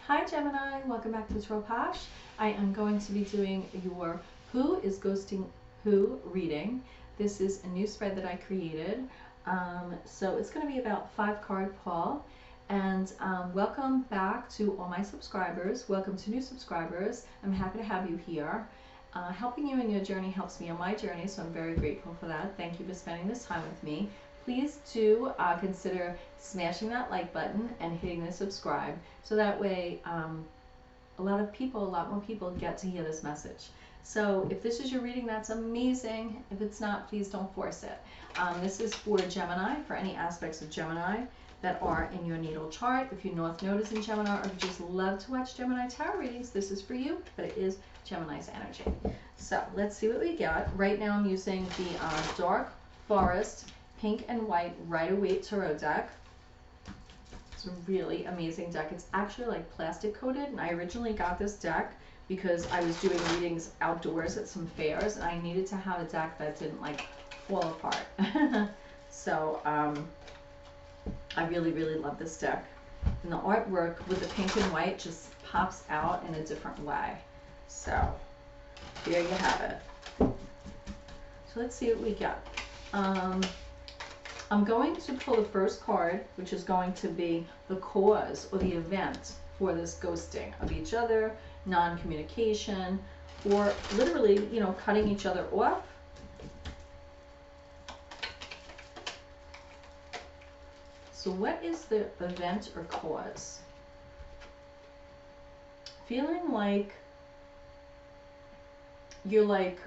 Hi Gemini, welcome back to Tarot Posh. I am going to be doing your Who is Ghosting Who reading. This is a new spread that I created. So it's going to be about 5-card pull. And welcome back to all my subscribers. Welcome to new subscribers. I'm happy to have you here. Helping you in your journey helps me on my journey, so I'm very grateful for that. Thank you for spending this time with me. Please do consider smashing that like button and hitting the subscribe, so that way a lot more people get to hear this message. So if this is your reading, that's amazing. If it's not, please don't force it. This is for Gemini, for any aspects of Gemini that are in your natal chart. If your North Node is in Gemini, or if you just love to watch Gemini tarot readings, this is for you, but it is Gemini's energy. So let's see what we got. Right now I'm using the Dark Forest Pink and White Rider-Waite Tarot deck. It's a really amazing deck. It's actually like plastic coated, and I originally got this deck because I was doing readings outdoors at some fairs, and I needed to have a deck that didn't like fall apart. So I really love this deck, and the artwork with the pink and white just pops out in a different way. So there you have it. So let's see what we got. I'm going to pull the first card, which is going to be the cause or the event for this ghosting of each other, non-communication, or literally, you know, cutting each other off. So what is the event or cause? Feeling like you're like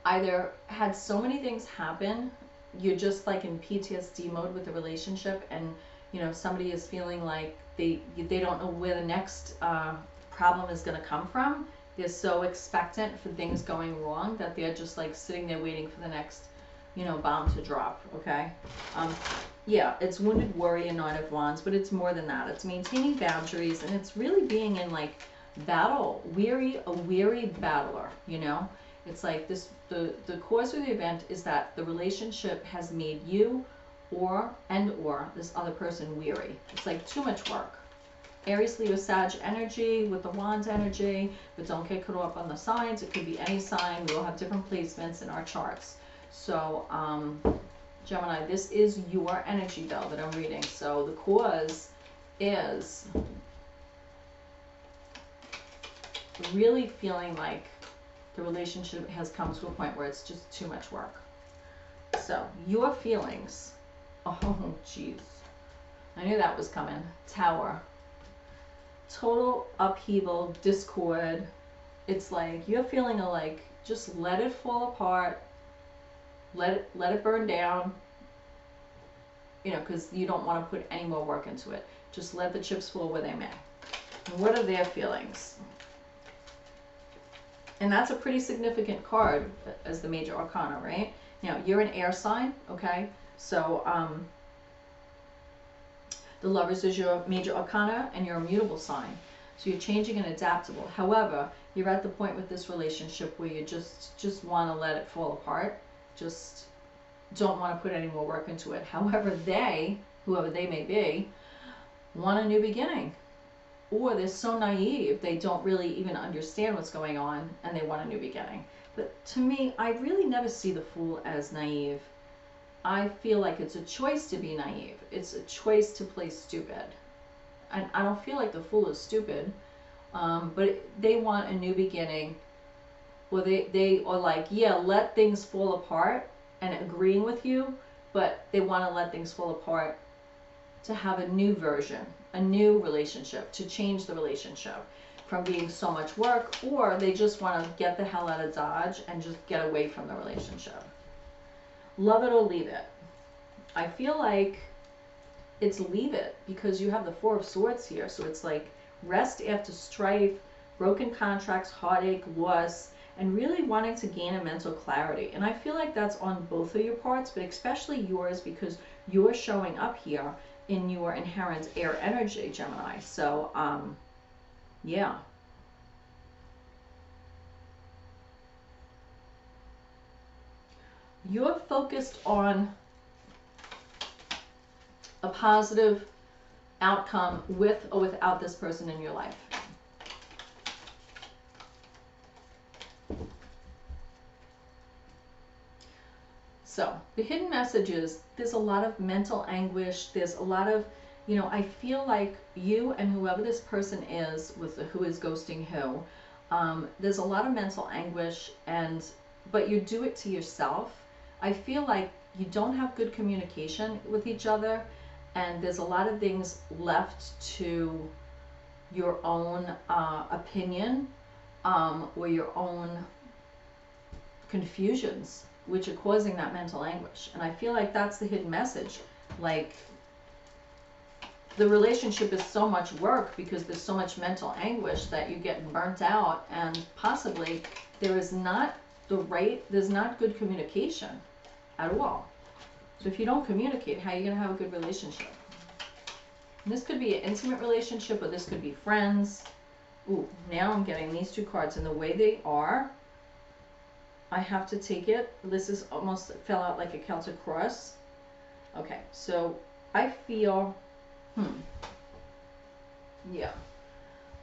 either had so many things happen, you're just like in PTSD mode with the relationship, and you know somebody is feeling like they don't know where the next problem is going to come from. They're so expectant for things going wrong that they're just like sitting there waiting for the next, you know, bomb to drop. Okay, yeah, it's Wounded Warrior, Nine of Wands, but it's more than that. It's maintaining boundaries, and it's really being in like battle, a weary battler, you know. It's like this, the cause of the event is that the relationship has made you or this other person weary. It's like too much work. Aries, Leo, Sag energy with the Wands energy, but don't get caught up on the signs. It could be any sign. We all have different placements in our charts. So Gemini, this is your energy though that I'm reading. So the cause is really feeling like the relationship has come to a point where it's just too much work. So your feelings, oh geez, I knew that was coming. Tower, total upheaval, discord. It's like you're feeling a like, just let it fall apart, let it burn down, you know, because you don't want to put any more work into it. Just let the chips fall where they may. And what are their feelings? And that's a pretty significant card as the major arcana, right? Now, you're an air sign, okay? So the Lovers is your major arcana, and you're a mutable sign. So you're changing and adaptable. However, you're at the point with this relationship where you just want to let it fall apart. Just don't want to put any more work into it. However, they, whoever they may be, want a new beginning. Or they're so naive, they don't really even understand what's going on, and they want a new beginning. But to me, I really never see the Fool as naive. I feel like it's a choice to be naive. It's a choice to play stupid. And I don't feel like the Fool is stupid, but they want a new beginning. Or they are like, yeah, let things fall apart, and agreeing with you, but they want to let things fall apart to have a new version, a new relationship, to change the relationship from being so much work, or they just want to get the hell out of Dodge and just get away from the relationship. Love it or leave it. I feel like it's leave it, because you have the Four of Swords here. So it's like rest after strife, broken contracts, heartache, loss, and really wanting to gain a mental clarity. And I feel like that's on both of your parts, but especially yours, because you're showing up here in your inherent air energy, Gemini. So yeah, you're focused on a positive outcome with or without this person in your life. So the hidden message is there's a lot of mental anguish. There's a lot of, you know, I feel like you and whoever this person is with the who is ghosting who, there's a lot of mental anguish, but you do it to yourself. I feel like you don't have good communication with each other, and there's a lot of things left to your own opinion or your own confusions, which are causing that mental anguish. And I feel like that's the hidden message. Like, the relationship is so much work because there's so much mental anguish that you get burnt out, and possibly there's not good communication at all. So if you don't communicate, how are you going to have a good relationship? And this could be an intimate relationship, or this could be friends. Ooh, now I'm getting these two cards, and the way they are, I have to take it. This is almost fell out like a Celtic cross. Okay, so I feel, yeah,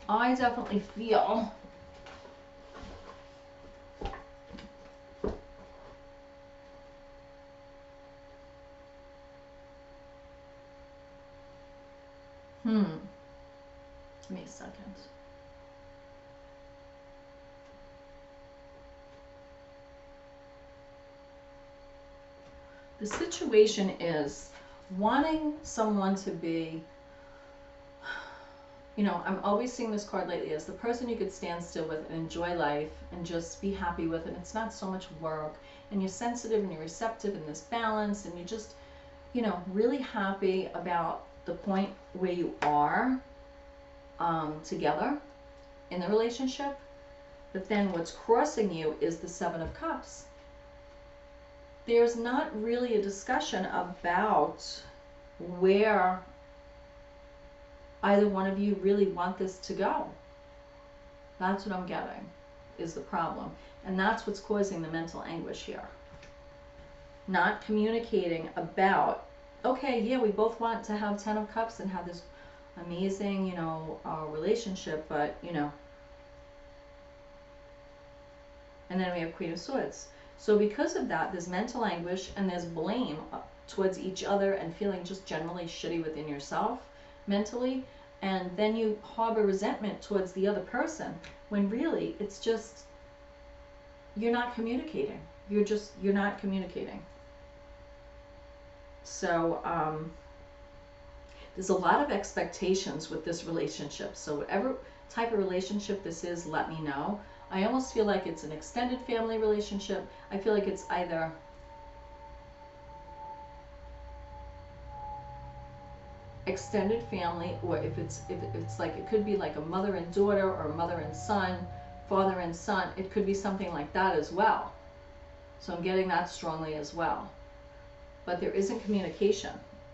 I definitely feel give me a second. The situation is wanting someone to be, you know, I'm always seeing this card lately as the person you could stand still with and enjoy life and just be happy with, and it's not so much work, and you're sensitive and you're receptive in this balance, and you're just, you know, really happy about the point where you are together in the relationship. But then what's crossing you is the Seven of Cups. There's not really a discussion about where either one of you really want this to go. That's what I'm getting, is the problem. And that's what's causing the mental anguish here. Not communicating about, okay, yeah, we both want to have 10 of Cups and have this amazing, you know, relationship, but, you know, and then we have Queen of Swords. So because of that, there's mental anguish and there's blame towards each other and feeling just generally shitty within yourself mentally. And then you harbor resentment towards the other person when really it's just, you're not communicating. You're not communicating. So there's a lot of expectations with this relationship. So whatever type of relationship this is, let me know. I almost feel like it's an extended family relationship. I feel like it's either extended family, or if it's like, it could be like a mother and daughter, or a mother and son, father and son. It could be something like that as well. So I'm getting that strongly as well. But there isn't communication.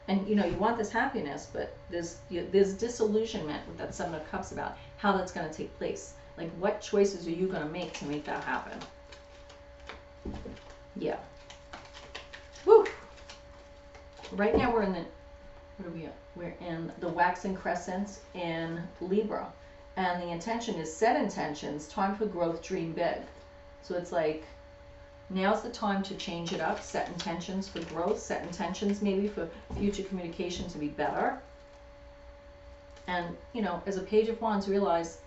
And you know, you want this happiness, but there's disillusionment with that Seven of Cups about how that's going to take place. Like, what choices are you going to make that happen? Yeah. Woo! Right now we're in the, what are we at? We're in the waxing crescent in Libra. And the intention is set intentions, time for growth, dream big. So it's like, now's the time to change it up, set intentions for growth, set intentions maybe for future communication to be better. And, you know, as a Page of Wands, realize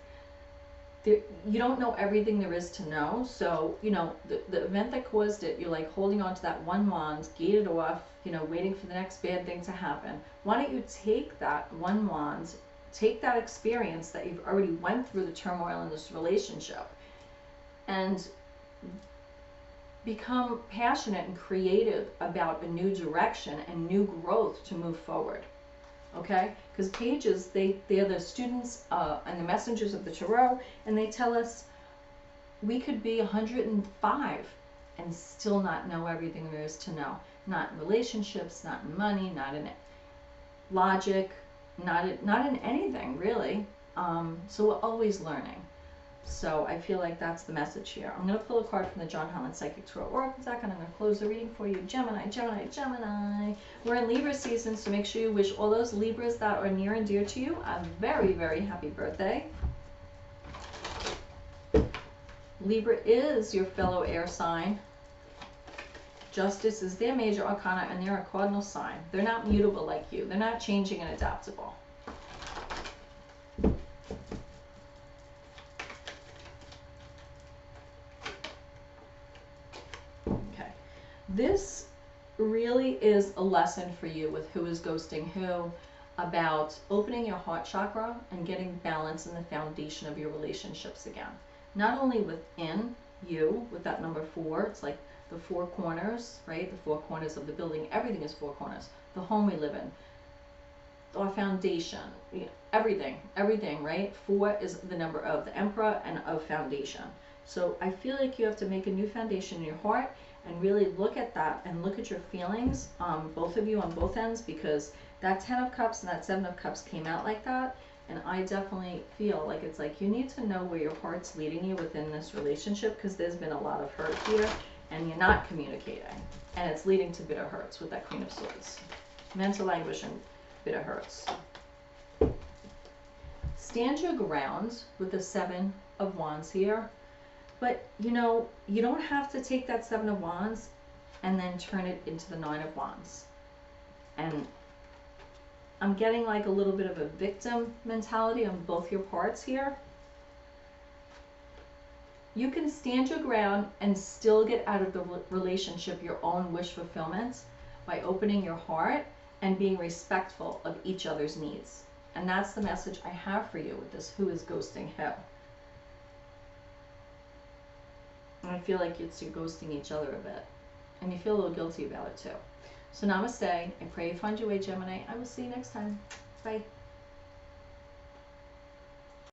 you don't know everything there is to know. So, you know, the event that caused it, you're like holding on to that one wand, gated off, you know, waiting for the next bad thing to happen. Why don't you take that one wand, take that experience that you've already went through the turmoil in this relationship, and become passionate and creative about a new direction and new growth to move forward. Okay? Because pages, they're the students and the messengers of the tarot, and they tell us we could be 105 and still not know everything there is to know. Not in relationships, not in money, not in logic, not in anything really. So we're always learning. So I feel like that's the message here. I'm going to pull a card from the John Holland Psychic Tarot Oracle deck, and I'm going to close the reading for you. Gemini, Gemini, Gemini. We're in Libra season, so make sure you wish all those Libras that are near and dear to you a very, very happy birthday. Libra is your fellow air sign. Justice is their major arcana, and they're a cardinal sign. They're not mutable like you. They're not changing and adaptable. Okay. This really is a lesson for you with who is ghosting who, about opening your heart chakra and getting balance in the foundation of your relationships again. Not only within you, with that number 4, it's like the 4 corners, right? The 4 corners of the building. Everything is 4 corners. The home we live in, our foundation, everything, right? 4 is the number of the emperor and of foundation. So I feel like you have to make a new foundation in your heart and really look at that and look at your feelings, both of you on both ends, because that 10 of Cups and that 7 of Cups came out like that. And I definitely feel like it's like you need to know where your heart's leading you within this relationship, because there's been a lot of hurt here and you're not communicating. And it's leading to bitter hurts with that Queen of Swords. Mental anguish and bitter hurts. Stand your ground with the 7 of Wands here. But, you know, you don't have to take that 7 of Wands and then turn it into the 9 of Wands. And I'm getting like a little bit of a victim mentality on both your parts here. You can stand your ground and still get out of the relationship your own wish fulfillment by opening your heart and being respectful of each other's needs. And that's the message I have for you with this who is ghosting who. And I feel like you're ghosting each other a bit. And you feel a little guilty about it too. So namaste. I pray you find your way, Gemini. I will see you next time. Bye.